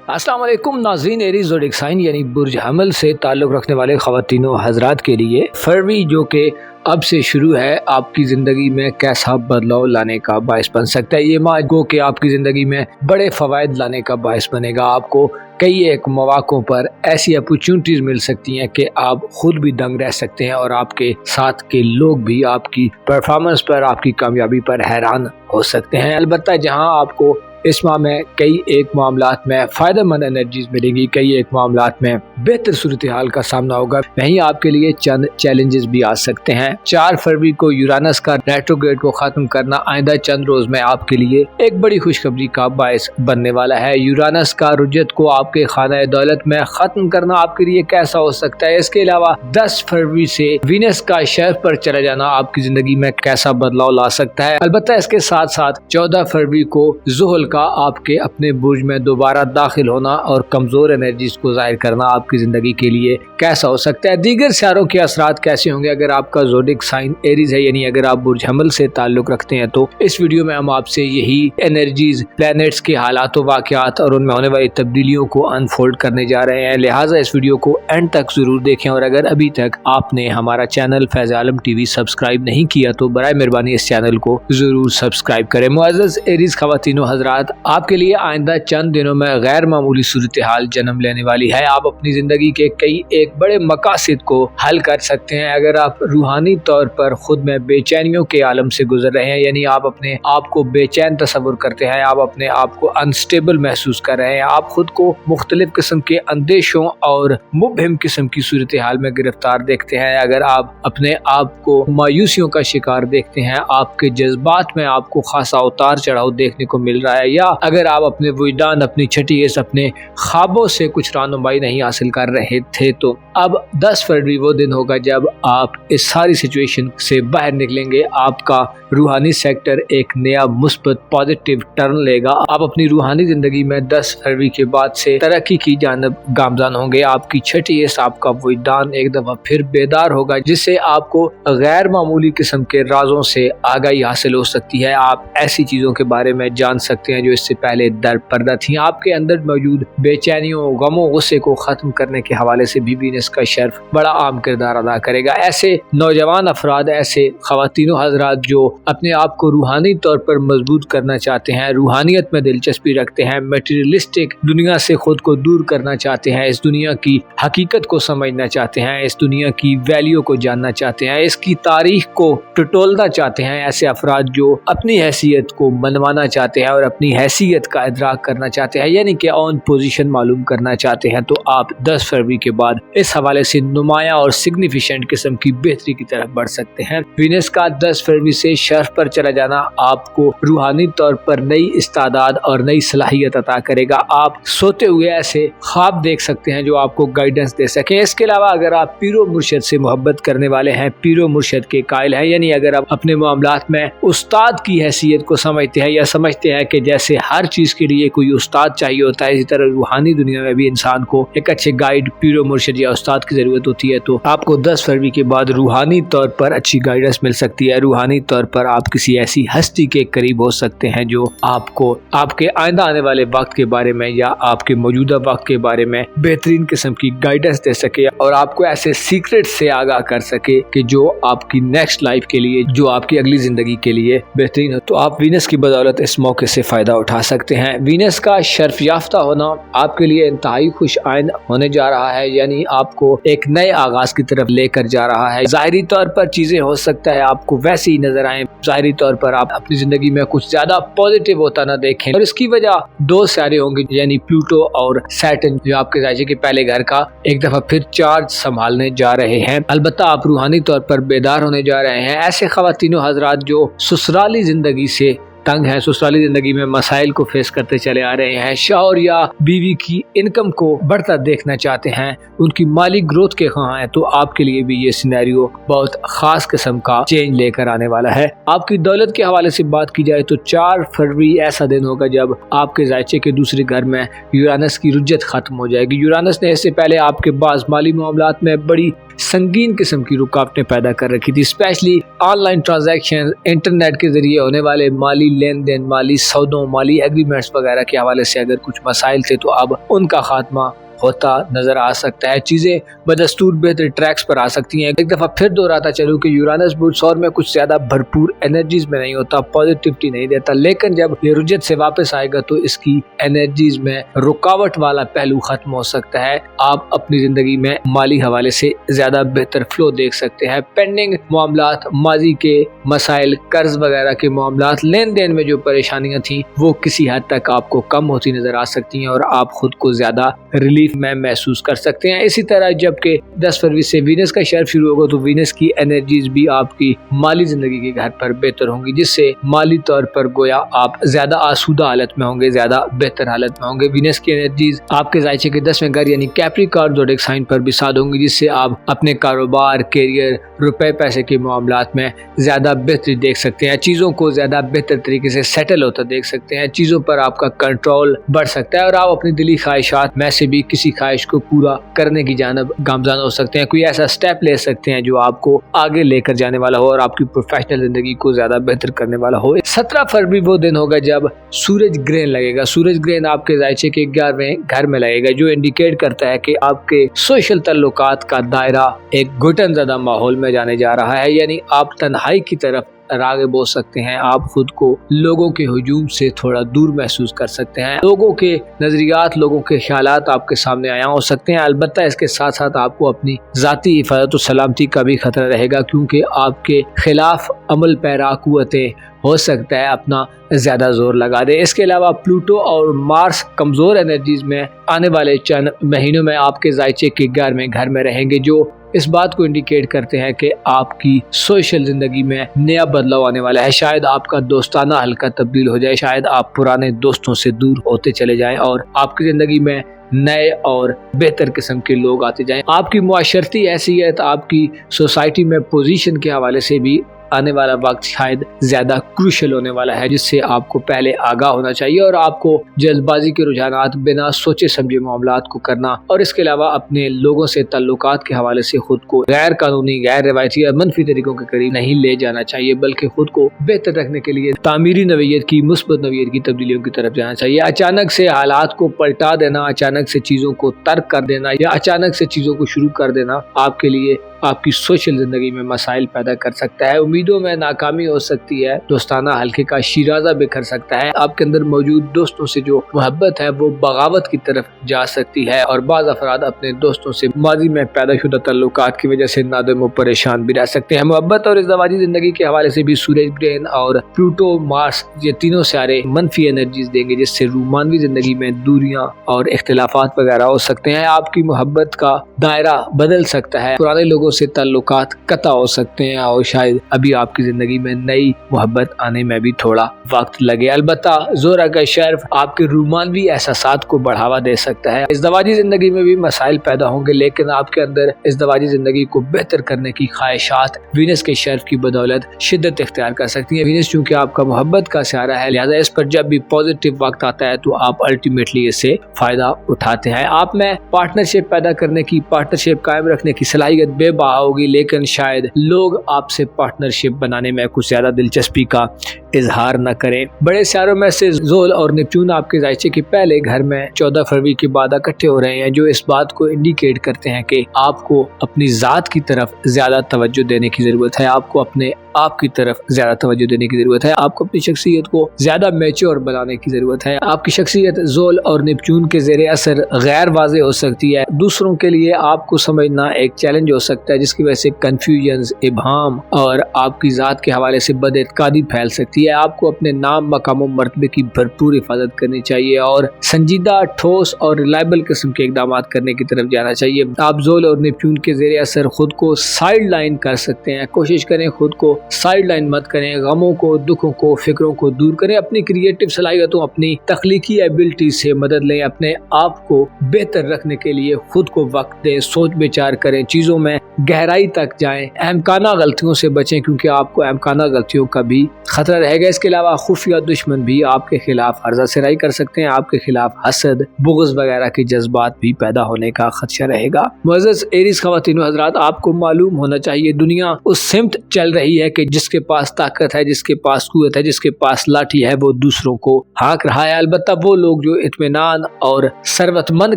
अस्सलाम वालेकुम नाज़रीन, एरीज़ ज़ोडिएक साइन यानी बुर्ज हमल से ताल्लुक़ रखने वाले ख़वातीनों हज़रात के लिए फरवरी जो कि अब से शुरू है, आपकी ज़िंदगी में कैसा बदलाव लाने का बायस बन सकता है। ये माह गो कि आपकी ज़िंदगी में बड़े फ़वाइद लाने का बायस बनेगा। आपको कई एक मौक़ों पर ऐसी अपॉर्चुनिटीज़ मिल सकती हैं कि आप ख़ुद भी दंग रह सकते हैं और आपके साथ के लोग भी आपकी परफॉर्मेंस पर, आपकी कामयाबी पर हैरान हो सकते हैं। अलबत्ता जहां आपको इस माह में कई एक मामलात में फ़ायदेमंद एनर्जीज मिलेंगी, कई एक मामलात में बेहतर सूरत हाल का सामना होगा, वहीं आपके लिए चंद चैलेंजेस भी आ सकते हैं। 4 फरवरी को यूरानस का रेट्रोग्रेड को ख़त्म करना आइंदा चंद रोज़ में आपके लिए एक बड़ी खुशखबरी का बायस बनने वाला है। यूरानस का रुजत को आपके खाना दौलत में ख़त्म करना आपके लिए कैसा हो सकता है। इसके अलावा 10 फरवरी से वीनस का शेल्फ पर चला जाना आपकी ज़िंदगी में कैसा बदलाव ला सकता है। अलबत्ता इसके साथ साथ 14 फरवरी को ज़ुहल का आपके अपने बुर्ज में दोबारा दाखिल होना और कमजोर एनर्जीज को जाहिर करना आपकी जिंदगी के लिए कैसा हो सकता है। दीगर सियारों के असरात कैसे होंगे अगर आपका ज़ोडिएक साइन एरीज है, यानी अगर आप बुर्ज हमल से ताल्लुक रखते हैं, तो इस वीडियो में हम आपसे यही एनर्जीज, प्लैनेट्स के हालात, वाक़यात और उनमें होने वाली तब्दीलियों को अनफोल्ड करने जा रहे हैं। लिहाजा इस वीडियो को एंड तक जरूर देखें और अगर अभी तक आपने हमारा चैनल फैज़ आलम टीवी सब्सक्राइब नहीं किया तो बराए मेहरबानी इस चैनल को जरूर सब्सक्राइब करें। मुअज़्ज़ज़ एरीज ख़वातीनों हज़रात, आपके लिए आइंदा चंद दिनों में गैर मामूली सूरत हाल जन्म लेने वाली है। आप अपनी जिंदगी के कई एक बड़े मकासद को हल कर सकते हैं। अगर आप रूहानी तौर पर खुद में बेचैनियों के आलम से गुजर रहे हैं, यानी आप अपने आप को बेचैन तस्वुर करते हैं, आप अपने आप को अनस्टेबल महसूस कर रहे हैं, आप खुद को मुख्तलिफ किस्म के अंदेशों और मुबहिम किस्म की सूरत हाल में गिरफ्तार देखते हैं, अगर आप अपने आप को मायूसियों का शिकार देखते हैं, आपके जज्बात में आपको खासा उतार चढ़ाव देखने को मिल रहा है, या अगर आप अपने वजदान, अपनी छठी अपने ख्वाबों से कुछ रानुमाई नहीं हासिल कर रहे थे, तो अब 10 फरवरी वो दिन होगा जब आप इस सारी सिचुएशन से बाहर निकलेंगे। आपका रूहानी सेक्टर एक नया मुस्बत पॉजिटिव टर्न लेगा। आप अपनी रूहानी जिंदगी में 10 फरवरी के बाद से तरक्की की जानब गामजान होंगे। आपकी छठी आपका वजदान एक दफा फिर बेदार होगा, जिससे आपको गैर मामूली किस्म के राजों से आगाही हासिल हो सकती है। आप ऐसी चीजों के बारे में जान सकते हैं जो इससे पहले दर पर्दा थी। आपके अंदर मौजूद बेचैनियों, गमों, गुस्से को खत्म करने के हवाले से भी वीनस का शर्फ बड़ा आम किरदार अदा करेगा। ऐसे नौजवान अफराद, ऐसे ख़वातीनों हज़रात जो अपने आप को रूहानी तौर पर मजबूत करना चाहते हैं, रूहानियत में दिलचस्पी रखते हैं, मटेरियलिस्टिक दुनिया से खुद को दूर करना चाहते हैं, इस दुनिया की हकीकत को समझना चाहते हैं, इस दुनिया की वैल्यू को जानना चाहते हैं, इसकी तारीख को टटोलना चाहते हैं, ऐसे अफराद जो अपनी हैसियत को मनवाना चाहते हैं और अपनी हैसियत का इदराक करना चाहते हैं, यानी कि ऑन पोजीशन मालूम करना चाहते हैं, तो आप 10 फरवरी के बाद इस हवाले से नुमाया और सिग्निफिकेंट किस्म की बेहतरी की तरफ बढ़ सकते हैं। वीनस का 10 फरवरी से शर्फ पर चला जाना आपको रूहानी तौर पर नई इस्तादाद और नई सलाहियत अता करेगा। आप सोते हुए ऐसे ख्वाब देख सकते हैं जो आपको गाइडेंस दे सके। इसके अलावा अगर आप पीरो मुर्शद से मोहब्बत करने वाले हैं, पीरो मुर्शद के कायल हैं, यानी अगर आप अपने मामलात में उस्ताद की हैसियत को समझते हैं या समझते हैं कि जैसे हर चीज के लिए कोई उस्ताद चाहिए होता है, इसी तरह रूहानी दुनिया में भी इंसान को एक अच्छे गाइड, पीरो मुर्शिद या उस्ताद की जरूरत होती है, तो आपको 10 फरवरी के बाद रूहानी तौर पर अच्छी गाइडेंस मिल सकती है। रूहानी तौर पर आप किसी ऐसी हस्ती के करीब हो सकते हैं जो आपको आपके आइंदा आने वाले वक्त के बारे में या आपके मौजूदा वक्त के बारे में बेहतरीन किस्म की गाइडेंस दे सके और आपको ऐसे सीक्रेट से आगाह कर सके कि जो आपकी नेक्स्ट लाइफ के लिए, जो आपकी अगली जिंदगी के लिए बेहतरीन हो। तो आप वीनस की बदौलत इस मौके से फायदा उठा सकते हैं। वीनस का शर्फ याफ्ता होना आपके लिए इंतहाई खुश आइंद होने जा रहा है, यानी आपको एक नए आगाज की तरफ लेकर जा रहा है। ज़ाहिरी तौर पर चीजें हो सकता है आपको वैसे ही नजर आए, ज़ाहिरी तौर पर आप अपनी जिंदगी में कुछ ज्यादा पॉजिटिव होता ना देखें, और इसकी वजह 2 सितारे होंगे, यानी प्लूटो और सैटर्न, जो आपके जायजे के पहले घर का एक दफा फिर चार्ज संभालने जा रहे हैं। अलबत्ता आप रूहानी तौर पर बेदार होने जा रहे हैं। ऐसे ख़वातीनों हज़रात जो ससुराली जिंदगी से तंग है, ससुराली जिंदगी में मसाइल को फेस करते चले आ रहे हैं, शौहर या बीवी की इनकम को बढ़ता देखना चाहते हैं, उनकी माली ग्रोथ के ख़्वाह हैं, तो आपके लिए भी ये सिनेरियो बहुत खास किस्म का चेंज लेकर आने वाला है। आपकी दौलत के हवाले से बात की जाए तो 4 फरवरी ऐसा दिन होगा जब आपके जायचे के दूसरे घर में यूरानस की रुजत खत्म हो जाएगी। यूरानस ने इससे पहले आपके पास माली मामलात में बड़ी संगीन किस्म की रुकावटें पैदा कर रखी थी, स्पेशली ऑनलाइन ट्रांजैक्शन, इंटरनेट के जरिए होने वाले माली लेन देन, माली सौदों, माली एग्रीमेंट्स वगैरह के हवाले से अगर कुछ मसाइल थे तो अब उनका खात्मा होता नजर आ सकता है। चीजें बदस्तूर बेहतर ट्रैक्स पर आ सकती हैं। एक दफा फिर दोहराता चलूं कि यूरानस बुध सौर में कुछ ज्यादा भरपूर एनर्जीज में नहीं होता, पॉजिटिविटी नहीं देता, लेकिन जब ये रुजत से वापस आएगा तो इसकी एनर्जीज में रुकावट वाला पहलू खत्म हो सकता है। आप अपनी जिंदगी में माली हवाले से ज्यादा बेहतर फ्लो देख सकते हैं। पेंडिंग मामलात, माजी के मसाइल, कर्ज वगैरह के मामलात, लेन देन में जो परेशानियां थी वो किसी हद तक आपको कम होती नजर आ सकती हैं और आप खुद को ज्यादा रिलीफ में महसूस कर सकते हैं। इसी तरह जबकि 10 फरवरी से वीनस का शहर शुरू होगा तो वीनस की एनर्जीज भी आपकी माली जिंदगी के घर पर बेहतर होंगी, जिससे माली तौर पर गोया आप ज्यादा आसूदा हालत में होंगे, ज्यादा बेहतर हालत में होंगे। वीनस की एनर्जीज आपके जायचे के 10वें घर यानी कैप्रिकॉर्न ज़ोडिएक साइन पर भी साध होंगी, जिससे आप अपने कारोबार, कैरियर, रुपए पैसे के मामलात में ज्यादा बेहतरी देख सकते हैं। चीजों को ज्यादा बेहतर तरीके से सेटल होता देख सकते हैं। चीजों पर आपका कंट्रोल बढ़ सकता है और आप अपनी दिली ख्वाहिशात में से भी किसी ख्वाहिश को पूरा करने की जानब गामजान हो सकते हैं। कोई ऐसा स्टेप ले सकते हैं जो आपको आगे लेकर जाने वाला हो और आपकी प्रोफेशनल जिंदगी को ज्यादा बेहतर करने वाला हो। 17 फरवरी वो दिन होगा जब सूरज ग्रहण लगेगा। सूरज ग्रहण आपके जायचे के 11वें घर में लगेगा, जो इंडिकेट करता है कि आपके सोशल तल्लुकात का दायरा एक घुटन ज़्यादा माहौल में जाने जा रहा है, यानी आप तन्हाई की तरफ राग़िब हो सकते हैं। आप खुद को लोगों के हुजूम से थोड़ा दूर महसूस कर सकते हैं। लोगों के नजरियात, लोगों के ख्यालात आपके सामने आया हो सकते हैं। अलबत्ता इसके साथ साथ आपको अपनी ज़ाती हिफाजत और सलामती का भी खतरा रहेगा, क्योंकि आपके खिलाफ अमल पैरा कुव्वतें हो सकता है अपना ज्यादा जोर लगा दे। इसके अलावा प्लूटो और मार्स कमजोर एनर्जीज में आने वाले चंद महीनों में आपके जायचे के घर में रहेंगे, जो इस बात को इंडिकेट करते हैं कि आपकी सोशल जिंदगी में नया बदलाव आने वाला है। शायद आपका दोस्ताना हल्का तब्दील हो जाए, शायद आप पुराने दोस्तों से दूर होते चले जाएं और आपकी जिंदगी में नए और बेहतर किस्म के लोग आते जाएं। आपकी मुआशरती हैसियत, आपकी सोसाइटी में पोजीशन के हवाले से भी आने वाला वक्त शायद ज्यादा क्रूशल होने वाला है, जिससे आपको पहले आगाह होना चाहिए और आपको जल्दबाजी के रुझानात, बिना सोचे समझे मामलात को करना और इसके अलावा अपने लोगों से ताल्लुकात के हवाले से खुद को गैर कानूनी, गैर रिवायती या मनफी तरीकों के करीब नहीं ले जाना चाहिए, बल्कि खुद को बेहतर रखने के लिए तामीरी नवीयत की, मुस्बत नवीयत की तब्दीलियों की तरफ जाना चाहिए। अचानक से हालात को पलटा देना, अचानक से चीजों को तर्क कर देना या अचानक से चीजों को शुरू कर देना आपके लिए आपकी सोशल जिंदगी में मसाइल पैदा कर सकता है। उम्मीदों में नाकामी हो सकती है, दोस्ताना हल्के का शिराजा बिखर सकता है, आपके अंदर मौजूद दोस्तों से जो मोहब्बत है वो बगावत की तरफ जा सकती है और बाज़ अफराद अपने दोस्तों से माजी में पैदा शुदा तल्लुकात की वजह से नादम व परेशान भी रह सकते हैं। मोहब्बत और इज़दवाजी जिंदगी के हवाले से भी सूरज ग्रहण और प्लूटो, मार्स ये तीनों सारे मनफी एनर्जीज देंगे, जिससे रूमानवी जिंदगी में दूरियां और इख्तिलाफात वगैरह हो सकते हैं। आपकी मोहब्बत का दायरा बदल सकता है, पुराने लोगों से ताल्लुकात कता हो सकते हैं और शायद अभी आपकी जिंदगी में नई मोहब्बत आने में भी थोड़ा वक्त लगे। अलबत्ता ज़ोरा का शर्फ आपके रूमानवी एहसासात को बढ़ावा दे सकता है। इज़दवाजी जिंदगी में भी मसाइल पैदा होंगे, लेकिन आपके अंदर इज़दवाजी जिंदगी को बेहतर करने की ख्वाहिशात वीनस के शर्फ की बदौलत शिद्दत इख्तियार कर सकती है। वीनस चूंकि आपका मोहब्बत का सहारा है, लिहाजा इस पर जब भी पॉजिटिव वक्त आता है तो आप अल्टीमेटली इससे फायदा उठाते हैं। आप में पार्टनरशिप पैदा करने की, पार्टनरशिप कायम रखने की सलाहियत बेबा होगी, लेकिन शायद लोग आपसे पार्टनरशिप बनाने में कुछ ज्यादा दिलचस्पी का इजहार न करें। बड़े सितारों में से ज़ोल और नेपच्यून आपके जायचे के पहले घर में 14 फरवरी के बाद इकट्ठे हो रहे हैं, जो इस बात को इंडिकेट करते हैं कि आपको अपनी ज़ात की तरफ ज्यादा तवज्जो देने की जरूरत है, आपको अपने आप की तरफ ज्यादा तवज्जो देने की जरूरत है, आपको अपनी शख्सियत को ज्यादा मैच्योर बनाने की जरूरत है। आपकी शख्सियत ज़ोल और नेपच्यून के ज़ेरे असर गैर वाज़ेह हो सकती है, दूसरों के लिए आपको समझना एक चैलेंज हो सकता है, जिसकी वजह से कंफ्यूजन, इबहाम और आपकी ज़ात के हवाले से बदएतकादी फैल सकती है। आपको अपने नाम, मकाम और मर्तबे की भरपूर हिफाजत करनी चाहिए और संजीदा, ठोस और रिलायबल किस्म के इकदाम करने की तरफ जाना चाहिए। आप ज़ोल और नेपच्यून के ज़ेरे असर खुद को साइड लाइन कर सकते हैं। कोशिश करें खुद को साइड लाइन मत करें, गमों को, दुखों को, फिक्रों को दूर करें, अपनी क्रिएटिव सलाहियतों, अपनी तख्लीकी एबिलिटी से मदद लें, अपने आप को बेहतर रखने के लिए खुद को वक्त दें, सोच विचार करें, चीज़ों में गहराई तक जाएं, अहमकाना गलतियों से बचें क्योंकि आपको अहमकाना गलतियों का भी खतरा रहेगा। इसके अलावा खुफिया दुश्मन भी आपके खिलाफ हर्जा सिराई कर सकते हैं, आपके खिलाफ हसद, बुग़्ज़ वगैरह के जज्बात भी पैदा होने का खदशा रहेगा। मुअज़्ज़ज़ एरीज़ ख़वातीन व हज़रात, आपको मालूम होना चाहिए दुनिया उस सिमत चल रही है कि जिसके पास ताकत है, जिसके पास कुव्वत है, जिसके पास लाठी है, वो दूसरों को हाँक रहा है। अलबत्ता वो लोग जो इत्मीनान और सरवतमंद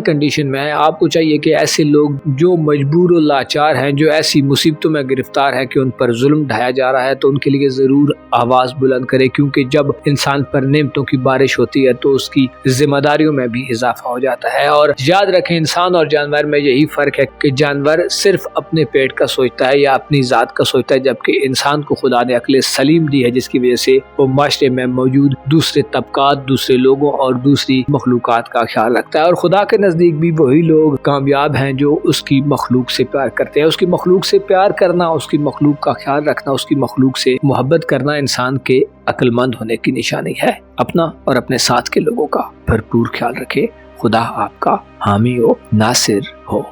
कंडीशन में है, आपको चाहिए कि ऐसे लोग जो मजबूर और लाचार हैं, जो ऐसी मुसीबतों में गिरफ्तार है कि उन पर जुल्म ढाया जा रहा है, तो उनके लिए ज़रूर आवाज़ बुलंद करे, क्योंकि जब इंसान पर नेमतों की बारिश होती है तो उसकी जिम्मेदारियों में भी इजाफा हो जाता है। और याद रखें, इंसान और जानवर में यही फ़र्क है कि जानवर सिर्फ अपने पेट का सोचता है या अपनी ज़ात का सोचता है, जबकि इंसान को खुदा ने अक्ल सलीम दी है, जिसकी वजह से वो माशरे में मौजूद दूसरे तबकात, दूसरे लोगों और दूसरी मखलूक़ात का ख्याल रखता है। और खुदा के नज़दीक भी वही लोग कामयाब हैं जो उसकी मखलूक से प्यार करते हैं। उसकी मखलूक से प्यार करना, उसकी मखलूक का ख्याल रखना, उसकी मखलूक से मोहब्बत करना इंसान के अक्लमंद होने की निशानी है। अपना और अपने साथ के लोगों का भरपूर ख्याल रखें। खुदा आपका हामी हो, नासिर हो।